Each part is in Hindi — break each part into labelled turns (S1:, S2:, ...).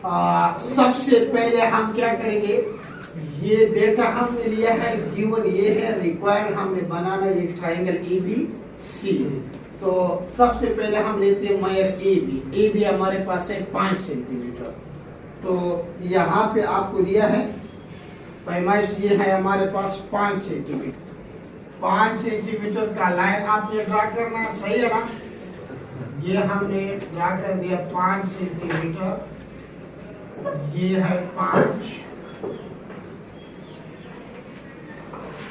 S1: सबसे पहले हम क्या करेंगे, ये डेटा हमने लिया है, गिवन ये है, रिक्वायर्ड हमने बनाना एक ट्रायंगल ABC। तो सबसे पहले हम लेते हैं मेयर AB हमारे पास है 5 सेंटीमीटर। तो यहाँ पे आपको दिया है पैमाइश, ये है हमारे पास 5 सेंटीमीटर। 5 सेंटीमीटर का लाइन आपने ड्रा करना है, सही है ना। ये हमने ड्रा कर दिया 5 सेंटीमीटर, ये है 5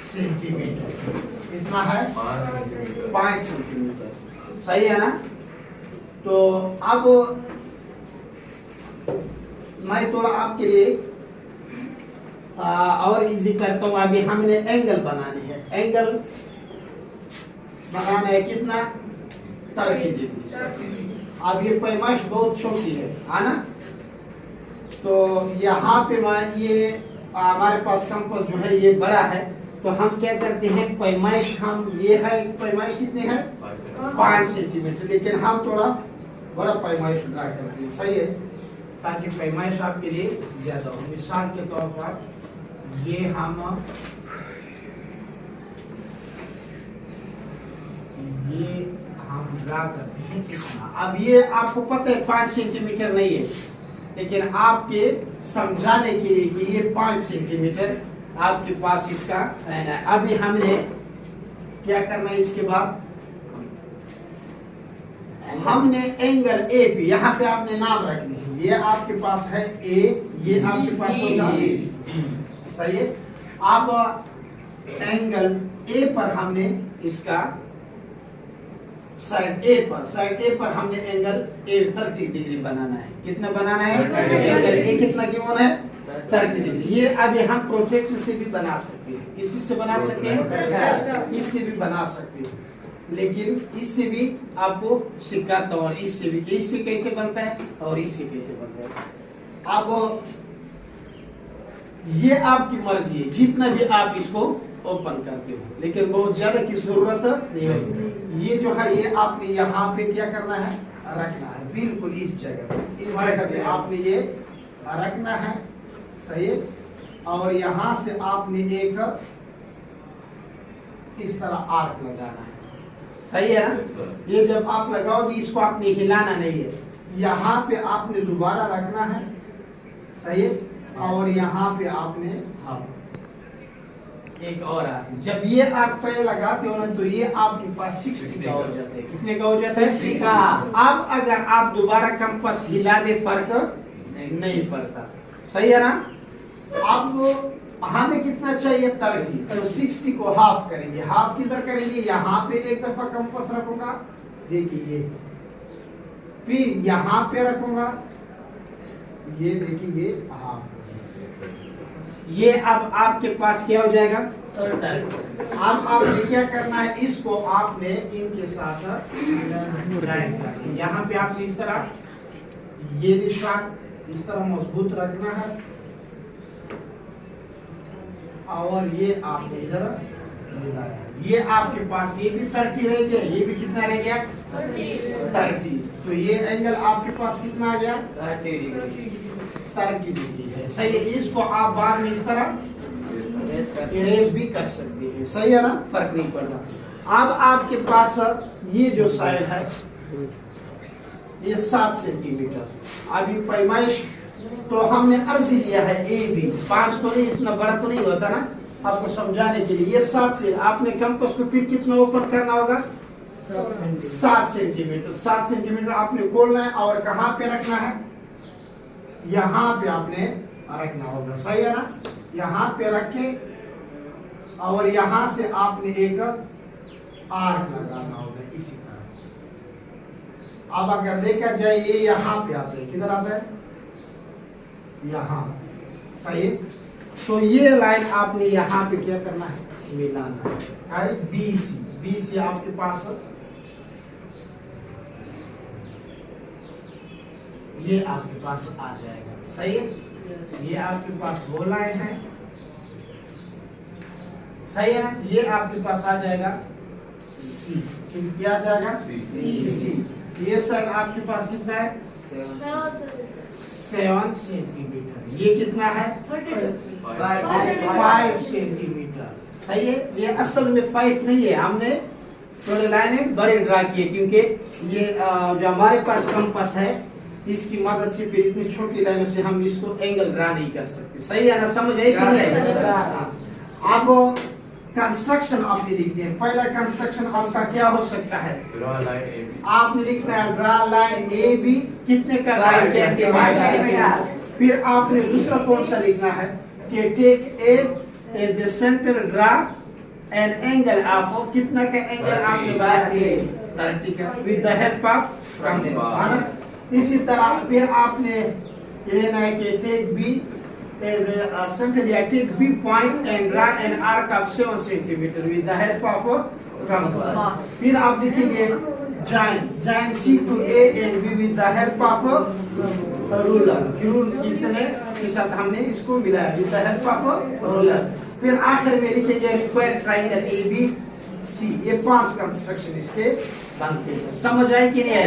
S1: सेंटीमीटर, कितना है 5 सेंटीमीटर, सही है ना। तो अब मैं थोड़ा आपके लिए और इजी करता हूँ। अभी हमने एंगल बनाने हैं, एंगल बनाना है कितना 30 डिग्री। अब ये पैमाइश बहुत छोटी है ना। तो यहाँ पे ये हमारे पास कंपास जो है ये बड़ा है, तो हम क्या करते हैं पैमाइश, हम ये है पैमाइश कितनी है 5 सेंटीमीटर, लेकिन हम थोड़ा बड़ा पैमाइश ड्रा करते हैं, सही है, ताकि पैमाइश आपके लिए ज्यादा हो। मिसाल के तौर पर ये हम ड्रा करते हैं कितना। अब ये आपको पता है 5 सेंटीमीटर नहीं है, लेकिन आपके समझाने के लिए कि ये 5 सेंटीमीटर आपके पास इसका रहना है। अभी हमने क्या करना है, इसके बाद हमने एंगल AP, यहाँ पे आपने नाम रखने हैं, ये आपके पास है A, ये आपके पास होगा B, सही है। अब एंगल A पर हमने इसका साइड A पर हमने एंगल 30 डिग्री बनाना है। कितना बनाना है, एंगल A कितना गिवन है 30 डिग्री। ये अभी हम प्रोजेक्टर से भी बना सकते हैं, किसी से बना सकते हैं, इससे भी बना सकते हैं, लेकिन इससे भी आपको सिखाता हूँ, और इससे भी कि इससे कैसे बनता है और इससे कैसे बनता है। अब ये आपकी मर्जी है, जितना भी आप इसको ओपन करते हो, लेकिन बहुत ज्यादा की जरूरत नहीं है। ये जो है ये आपने यहाँ पे क्या करना है, रखना है बिल्कुल इस जगह पे, इस जगह पे आपने ये रखना है, सही है। और यहाँ से आपने एक इस तरह आर्क लगाना है, सही है ना। ये जब आप लगाओगे इसको आपने हिलाना नहीं है, यहाँ पे आपने दोबारा रखना है, सही है। और यहाँ पे आपने एक और आर्क, जब ये आर्क पे लगाते हो ना तो ये आपके पास 60 का हो जाता है। कितने का हो जाता है 60 का। अब अगर आप दोबारा कंपास हिला दे फर्क नहीं पड़ता, सही है ना। अब हमें कितना चाहिए 30, तो 60 को हाफ करेंगे, हाफ किधर करेंगे, यहाँ पे एक दफा कंपास रखूंगा, देखिए ये, फिर यहाँ पे रखूंगा, ये देखिए ये हाफ, ये अब आपके पास क्या हो जाएगा 30। अब आपने क्या करना है, इसको आपने इनके साथ ज्वाइन करना, यहाँ पे आपने इस तरह ये निशान इस तरह मजबूत रखना है, और ये आपने इधर मिलाया, ये आपके पास ये भी 30 रह गया, ये भी कितना रह गया 30। तो ये एंगल आपके पास कितना आ गया 30 डिग्री है, सही है। इसको आप बाद में इस तरह इरेज भी कर सकते हैं, सही है ना, फर्क नहीं पड़ता। अब आपके पास ये जो साइड है ये 7 सेंटीमीटर। अभी पैमाइश तो हमने अर्जी लिया है AB, 5 तो नहीं, इतना बड़ा तो नहीं होता ना, आपको समझाने के लिए। ये 7 से आपने कंपास को फिर कितना ऊपर करना होगा 7 सेंटीमीटर। 7 सेंटीमीटर आपने खोलना है, और कहाँ पे रखना है, यहाँ पे आपने रखना होगा, सही है ना। यहाँ पे रखे, और यहाँ से आपने एक आर्क लगाना होगा इसी तरह। अब अगर देखा जाए ये यहाँ पे आता है, किधर आता है, यहाँ, सही है। तो ये लाइन आपने यहाँ पे क्या करना है, मिलाना है BC आपके पास ये आपके पास आ जाएगा, सही है। ये आपके पास वो लाइन है, सही है ना। ये आपके पास आ जाएगा C, क्या आ जाएगा C। ये साइड आपके पास कितना है 7 सेंटीमीटर। ये कितना है? 5 सेंटीमीटर। सही है। ये असल में 5 नहीं है, हमने थोड़े लाइनें बड़े ड्रा किए क्योंकि ये जो हमारे पास कंपास है इसकी मदद से फिर इतनी छोटी लाइनों से हम इसको एंगल ड्रा नहीं कर सकते। सही है ना? समझ आई कि नहीं? अब कंस्ट्रक्शन आपने लिख दिया। पहला कंस्ट्रक्शन आपका क्या हो सकता है? आपने लिखना है ड्रा लाइन ए बी कितने का? 5 सेंटीमीटर। फिर आपने दूसरा कौन सा लिखना है कि take A as a centre draw an angle of कितना का एंगल आपने बनाया? 30 का with the help of compass. इसी तरह फिर आपने लेना है कि take B as a centre या take B point and draw an arc of 7 centimetre with the help of compass. फिर आप लिखेंगे join C to A and B with the help of ruler. इस तरह के साथ हमने इसको मिलाया with the help of ruler. फिर आखिर में लिखेंगे required triangle A B C. ये 5 कंस्ट्रक्शन इसके बनते हैं। समझ आई कि नहीं आई?